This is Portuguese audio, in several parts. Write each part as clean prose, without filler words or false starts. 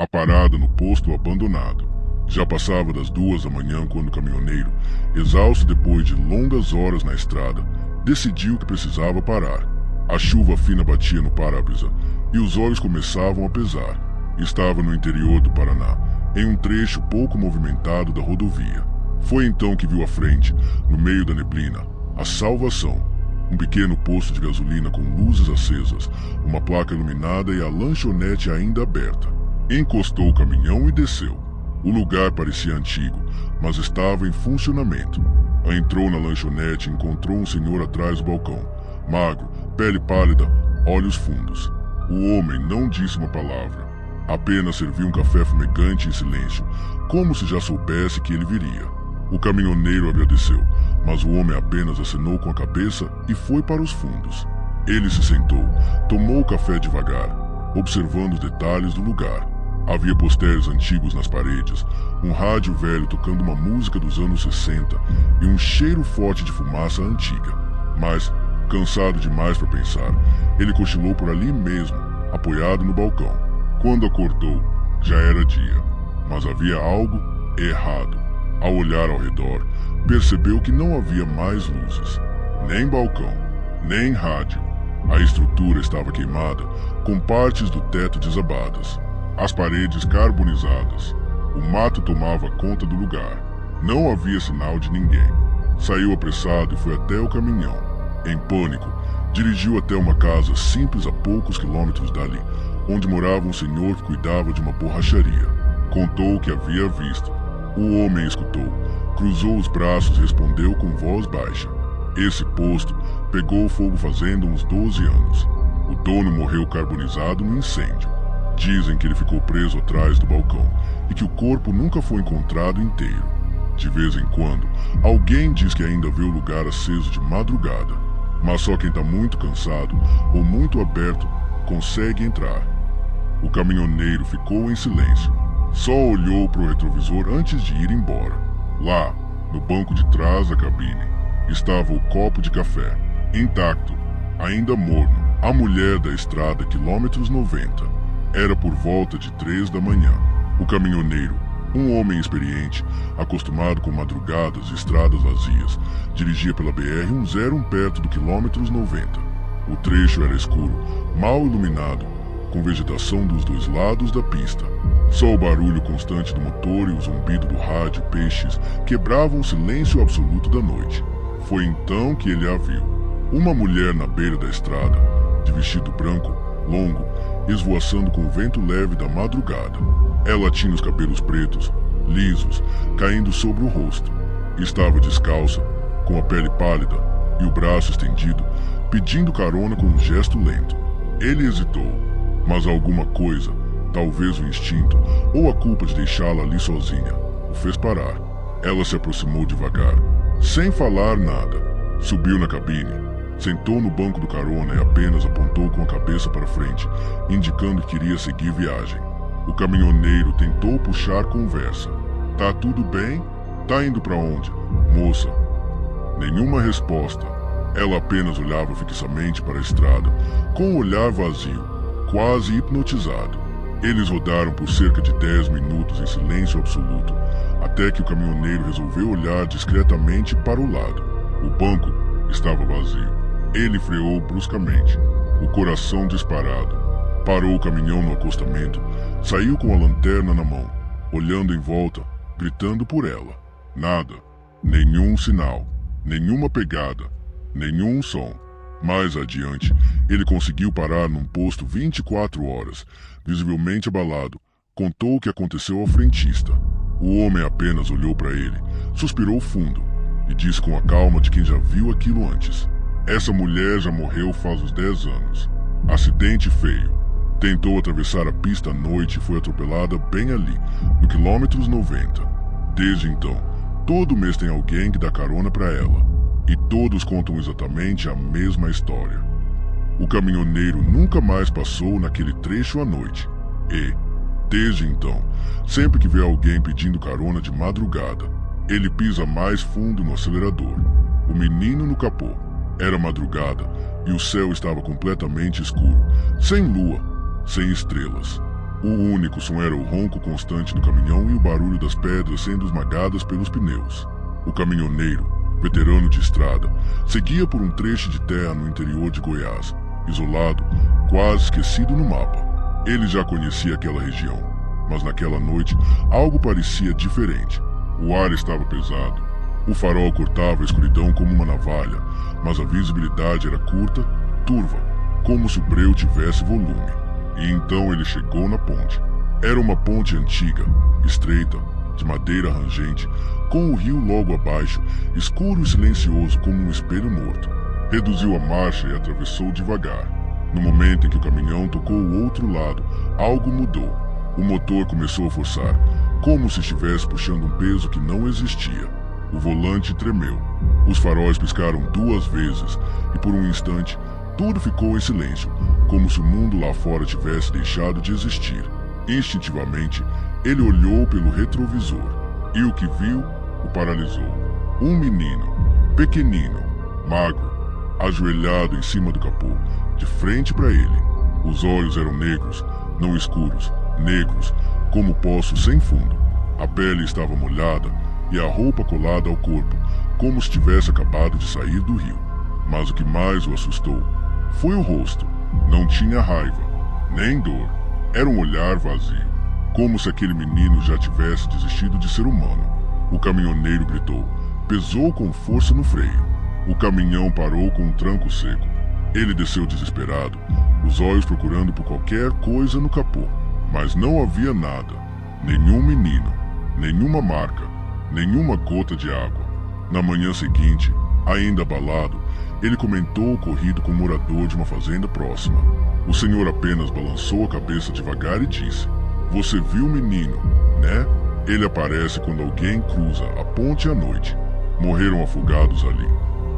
A parada no posto abandonado. Já passava das 2 da manhã quando o caminhoneiro, exausto depois de longas horas na estrada, decidiu que precisava parar. A chuva fina batia no para-brisa e os olhos começavam a pesar. Estava no interior do Paraná, em um trecho pouco movimentado da rodovia. Foi então que viu à frente, no meio da neblina, a salvação. Um pequeno posto de gasolina com luzes acesas, uma placa iluminada e a lanchonete ainda aberta. Encostou o caminhão e desceu. O lugar parecia antigo, mas estava em funcionamento. Entrou na lanchonete e encontrou um senhor atrás do balcão. Magro, pele pálida, olhos fundos. O homem não disse uma palavra. Apenas serviu um café fumegante em silêncio, como se já soubesse que ele viria. O caminhoneiro agradeceu, mas o homem apenas acenou com a cabeça e foi para os fundos. Ele se sentou, tomou o café devagar, observando os detalhes do lugar. Havia posters antigos nas paredes, um rádio velho tocando uma música dos anos 60 e um cheiro forte de fumaça antiga. Mas, cansado demais para pensar, ele cochilou por ali mesmo, apoiado no balcão. Quando acordou, já era dia, mas havia algo errado. Ao olhar ao redor, percebeu que não havia mais luzes, nem balcão, nem rádio. A estrutura estava queimada, com partes do teto desabadas. As paredes carbonizadas. O mato tomava conta do lugar. Não havia sinal de ninguém. Saiu apressado e foi até o caminhão. Em pânico, dirigiu até uma casa simples a poucos quilômetros dali, onde morava um senhor que cuidava de uma borracharia. Contou o que havia visto. O homem escutou, cruzou os braços e respondeu com voz baixa. Esse posto pegou fogo fazendo uns 12 anos. O dono morreu carbonizado no incêndio. Dizem que ele ficou preso atrás do balcão e que o corpo nunca foi encontrado inteiro. De vez em quando, alguém diz que ainda vê o lugar aceso de madrugada, mas só quem está muito cansado ou muito aberto consegue entrar. O caminhoneiro ficou em silêncio. Só olhou para o retrovisor antes de ir embora. Lá, no banco de trás da cabine, estava o copo de café, intacto, ainda morno. A mulher da estrada quilômetros 90. Era por volta de 3 da manhã. O caminhoneiro, um homem experiente, acostumado com madrugadas e estradas vazias, dirigia pela BR-101 perto do quilômetros 90. O trecho era escuro, mal iluminado, com vegetação dos dois lados da pista. Só o barulho constante do motor e o zumbido do rádio Peixes quebravam o silêncio absoluto da noite. Foi então que ele a viu. Uma mulher na beira da estrada, de vestido branco, longo, esvoaçando com o vento leve da madrugada. Ela tinha os cabelos pretos, lisos, caindo sobre o rosto. Estava descalça, com a pele pálida e o braço estendido, pedindo carona com um gesto lento. Ele hesitou, mas alguma coisa, talvez o instinto ou a culpa de deixá-la ali sozinha, o fez parar. Ela se aproximou devagar, sem falar nada. Subiu na cabine. Sentou no banco do carona e apenas apontou com a cabeça para frente, indicando que queria seguir viagem. O caminhoneiro tentou puxar conversa. Tá tudo bem? Tá indo para onde? Moça. Nenhuma resposta. Ela apenas olhava fixamente para a estrada, com o olhar vazio, quase hipnotizado. Eles rodaram por cerca de 10 minutos em silêncio absoluto, até que o caminhoneiro resolveu olhar discretamente para o lado. O banco estava vazio. Ele freou bruscamente, o coração disparado. Parou o caminhão no acostamento, saiu com a lanterna na mão, olhando em volta, gritando por ela. Nada, nenhum sinal, nenhuma pegada, nenhum som. Mais adiante, ele conseguiu parar num posto 24 horas, visivelmente abalado. Contou o que aconteceu ao frentista. O homem apenas olhou para ele, suspirou fundo e disse com a calma de quem já viu aquilo antes. Essa mulher já morreu faz uns 10 anos. Acidente feio. Tentou atravessar a pista à noite e foi atropelada bem ali, no quilômetros 90. Desde então, todo mês tem alguém que dá carona para ela. E todos contam exatamente a mesma história. O caminhoneiro nunca mais passou naquele trecho à noite. E, desde então, sempre que vê alguém pedindo carona de madrugada, ele pisa mais fundo no acelerador. O menino no capô. Era madrugada e o céu estava completamente escuro, sem lua, sem estrelas. O único som era o ronco constante do caminhão e o barulho das pedras sendo esmagadas pelos pneus. O caminhoneiro, veterano de estrada, seguia por um trecho de terra no interior de Goiás, isolado, quase esquecido no mapa. Ele já conhecia aquela região, mas naquela noite algo parecia diferente. O ar estava pesado. O farol cortava a escuridão como uma navalha, mas a visibilidade era curta, turva, como se o breu tivesse volume. E então ele chegou na ponte. Era uma ponte antiga, estreita, de madeira rangente, com o rio logo abaixo, escuro e silencioso como um espelho morto. Reduziu a marcha e atravessou devagar. No momento em que o caminhão tocou o outro lado, algo mudou. O motor começou a forçar, como se estivesse puxando um peso que não existia. O volante tremeu. Os faróis piscaram 2 vezes e por um instante tudo ficou em silêncio, como se o mundo lá fora tivesse deixado de existir. Instintivamente, ele olhou pelo retrovisor e o que viu o paralisou. Um menino, pequenino, magro, ajoelhado em cima do capô, de frente para ele. Os olhos eram negros, não escuros, negros, como poços sem fundo. A pele estava molhada e a roupa colada ao corpo, como se tivesse acabado de sair do rio. Mas o que mais o assustou foi o rosto. Não tinha raiva, nem dor. Era um olhar vazio, como se aquele menino já tivesse desistido de ser humano. O caminhoneiro gritou, pesou com força no freio. O caminhão parou com um tranco seco. Ele desceu desesperado, os olhos procurando por qualquer coisa no capô. Mas não havia nada, nenhum menino, nenhuma marca, nenhuma gota de água. Na manhã seguinte, ainda abalado, ele comentou o ocorrido com um morador de uma fazenda próxima. O senhor apenas balançou a cabeça devagar e disse, você viu o menino, né? Ele aparece quando alguém cruza a ponte à noite. Morreram afogados ali.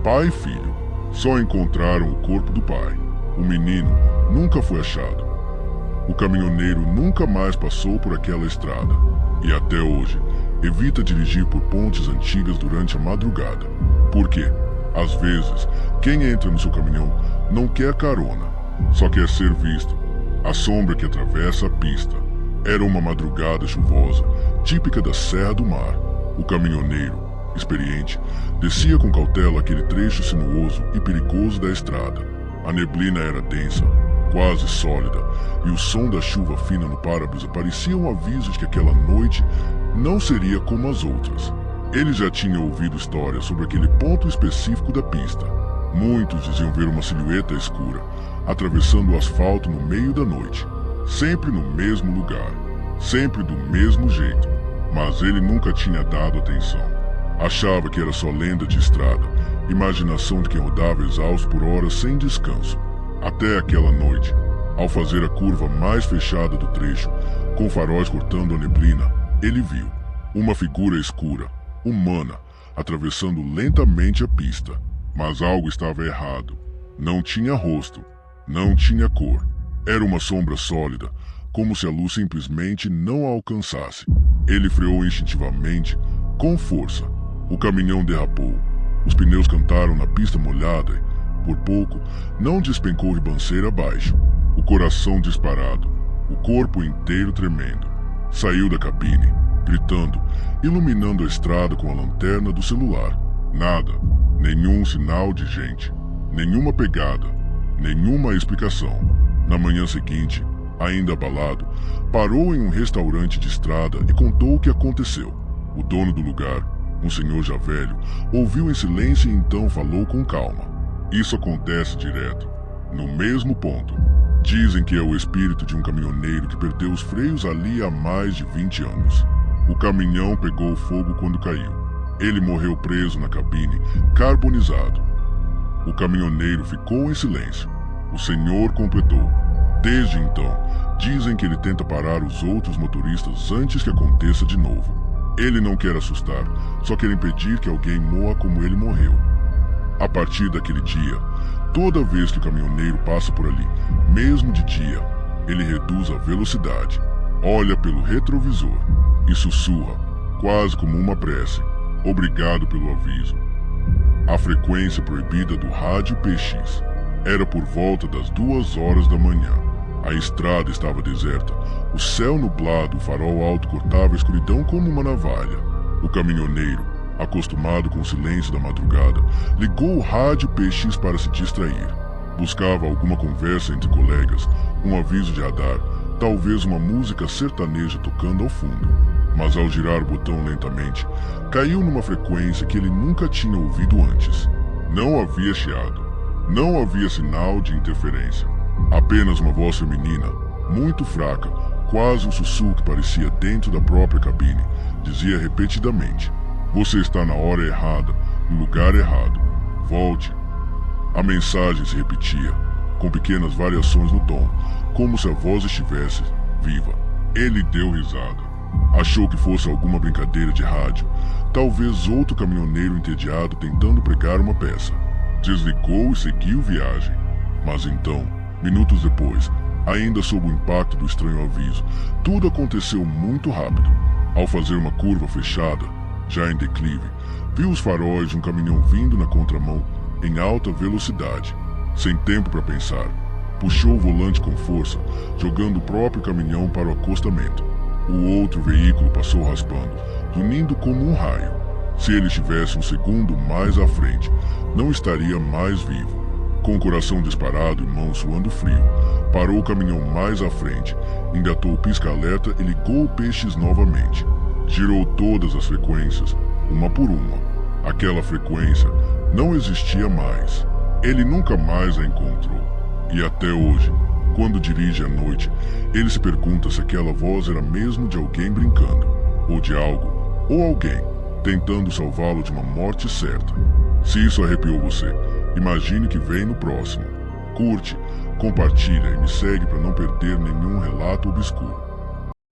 Pai e filho. Só encontraram o corpo do pai. O menino nunca foi achado. O caminhoneiro nunca mais passou por aquela estrada. E até hoje, evita dirigir por pontes antigas durante a madrugada. Por quê? Às vezes, quem entra no seu caminhão não quer carona, só quer ser visto. A sombra que atravessa a pista. Era uma madrugada chuvosa, típica da Serra do Mar. O caminhoneiro, experiente, descia com cautela aquele trecho sinuoso e perigoso da estrada. A neblina era densa, quase sólida, e o som da chuva fina no para-brisa parecia um aviso de que aquela noite não seria como as outras. Ele já tinha ouvido histórias sobre aquele ponto específico da pista. Muitos diziam ver uma silhueta escura, atravessando o asfalto no meio da noite. Sempre no mesmo lugar, sempre do mesmo jeito. Mas ele nunca tinha dado atenção. Achava que era só lenda de estrada, imaginação de quem rodava exausto por horas sem descanso. Até aquela noite, ao fazer a curva mais fechada do trecho, com faróis cortando a neblina, ele viu uma figura escura, humana, atravessando lentamente a pista. Mas algo estava errado. Não tinha rosto, não tinha cor. Era uma sombra sólida, como se a luz simplesmente não a alcançasse. Ele freou instintivamente, com força. O caminhão derrapou. Os pneus cantaram na pista molhada e, por pouco, não despencou ribanceira abaixo. O coração disparado, o corpo inteiro tremendo. Saiu da cabine, gritando, iluminando a estrada com a lanterna do celular. Nada, nenhum sinal de gente, nenhuma pegada, nenhuma explicação. Na manhã seguinte, ainda abalado, parou em um restaurante de estrada e contou o que aconteceu. O dono do lugar, um senhor já velho, ouviu em silêncio e então falou com calma. Isso acontece direto, no mesmo ponto. Dizem que é o espírito de um caminhoneiro que perdeu os freios ali há mais de 20 anos. O caminhão pegou fogo quando caiu. Ele morreu preso na cabine, carbonizado. O caminhoneiro ficou em silêncio. O senhor completou. Desde então, dizem que ele tenta parar os outros motoristas antes que aconteça de novo. Ele não quer assustar, só quer impedir que alguém morra como ele morreu. A partir daquele dia, toda vez que o caminhoneiro passa por ali, mesmo de dia, ele reduz a velocidade, olha pelo retrovisor e sussurra, quase como uma prece, obrigado pelo aviso. A frequência proibida do rádio PX era por volta das 2 horas da manhã. A estrada estava deserta, o céu nublado, o farol alto cortava a escuridão como uma navalha. O caminhoneiro, acostumado com o silêncio da madrugada, ligou o rádio PX para se distrair. Buscava alguma conversa entre colegas, um aviso de radar, talvez uma música sertaneja tocando ao fundo. Mas ao girar o botão lentamente, caiu numa frequência que ele nunca tinha ouvido antes. Não havia chiado, não havia sinal de interferência. Apenas uma voz feminina, muito fraca, quase um sussurro que parecia dentro da própria cabine, dizia repetidamente: "Você está na hora errada, no lugar errado. Volte." A mensagem se repetia, com pequenas variações no tom, como se a voz estivesse viva. Ele deu risada. Achou que fosse alguma brincadeira de rádio, talvez outro caminhoneiro entediado tentando pregar uma peça. Desligou e seguiu viagem. Mas então, minutos depois, ainda sob o impacto do estranho aviso, tudo aconteceu muito rápido. Ao fazer uma curva fechada, já em declive, viu os faróis de um caminhão vindo na contramão em alta velocidade. Sem tempo para pensar, puxou o volante com força, jogando o próprio caminhão para o acostamento. O outro veículo passou raspando, zunindo como um raio. Se ele estivesse um segundo mais à frente, não estaria mais vivo. Com o coração disparado e mãos suando frio, parou o caminhão mais à frente, engatou o pisca-alerta e ligou o PX novamente. Girou todas as frequências, uma por uma. Aquela frequência não existia mais. Ele nunca mais a encontrou. E até hoje, quando dirige à noite, ele se pergunta se aquela voz era mesmo de alguém brincando, ou de algo, ou alguém, tentando salvá-lo de uma morte certa. Se isso arrepiou você, imagine que vem no próximo. Curte, compartilha e me segue para não perder nenhum relato obscuro.